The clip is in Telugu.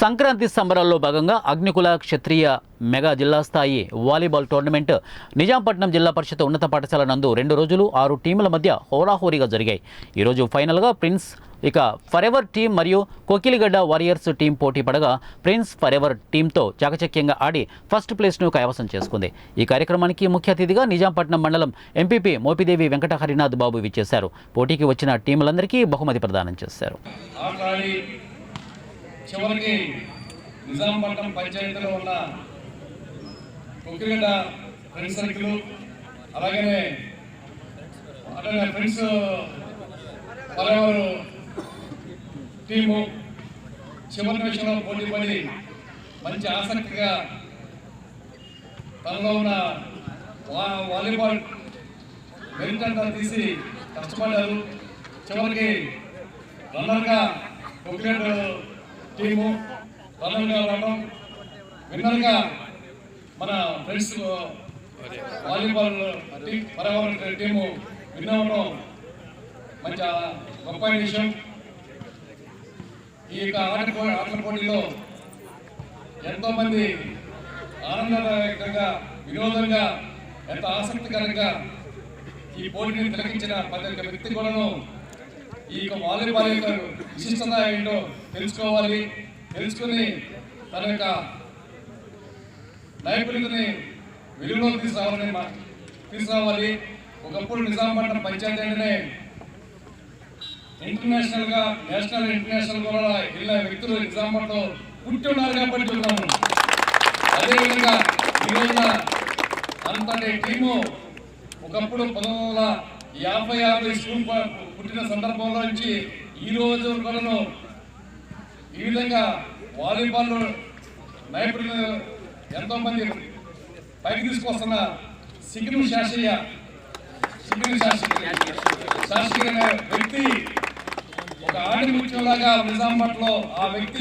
సంక్రాంతి సంబరాల్లో భాగంగా అగ్నికుల క్షత్రియ మెగా జిల్లా స్థాయి వాలీబాల్ టోర్నమెంట్ నిజాంపట్నం జిల్లా పరిషత్ ఉన్నత పాఠశాల నందు 2 రోజులు 6 టీముల మధ్య హోరాహోరీగా జరిగాయి. ఈరోజు ఫైనల్గా ప్రిన్స్ ఫరెవర్ టీం మరియు కోకిలిగడ్డ వారియర్స్ టీం పోటీ పడగా ప్రిన్స్ ఫరెవర్ టీంతో చాకచక్యంగా ఆడి ఫస్ట్ ప్లేస్ను కైవసం చేసుకుంది. ఈ కార్యక్రమానికి ముఖ్య అతిథిగా నిజాంపట్నం మండలం ఎంపీపీ మోపిదేవి వెంకట హరినాథ్ బాబు విచ్చేశారు. పోటీకి వచ్చిన టీములందరికీ బహుమతి ప్రదానం చేశారు. చివరికి నిజాంపట్నం పంచాయతీలో ఉన్న కొక్కిలిగడ్డ ఫ్రెండ్స్ సర్కిల్ అలాగనే ఫ్రెండ్స్ పలవారు టీము చివరి నిమిషంలో పోటీ పడి మంచి ఆసక్తిగా తనలో ఉన్న వాలీబాల్ మెరిట్ అంతా తీసి కష్టపడ్డారు. చివరికి రన్నర్గా కొక్కిలిగడ్డ టీము రన్నర్గా రావడం, విన్నర్గా మన ఫ్రెండ్స్ వాలీబాల్ పర్యావరణ టీము విన్ అవ్వడం మంచి గొప్ప విషయం. ఈ యొక్క ఆటల పోటీలో ఎంతోమంది ఆనందదాయకంగా వినోదంగా ఎంతో ఆసక్తికరంగా ఈ పోటీని తిలకించిన ప్రతి ఒక్క వ్యక్తి కూడాను ఈ యొక్క వాలీబాల్ యొక్క విశిష్టత ఏంటో తెలుసుకుని తన యొక్క నైపుణ్యతని వెలుగులోకి తీసుకురావాలి. ఒకప్పుడు నిజాంపట్నం పంచాయతీ అంటేనే ఇంటర్నేషనల్గా నేషనల్ ఇంటర్నేషనల్ కూడా వెళ్ళిన వ్యక్తులు నిజాంపట్నంలో పుట్టి ఉన్నారు కాబట్టి చూద్దాము. అదేవిధంగా ఈరోజున అంతటి టీము ఒకప్పుడు 1950 స్కూల్ పుట్టిన సందర్భంలో నుంచి ఈ రోజు కూడాను ఈ విధంగా వాలీబాల్ నైపుణ్యులు ఎంతోమంది పైకి తీసుకొస్తున్న సిగ్గిరి శాస్త్రి అనే వ్యక్తి ఒక ఆణిముత్యంలాగా నిజాంపట్నంలో ఆ వ్యక్తి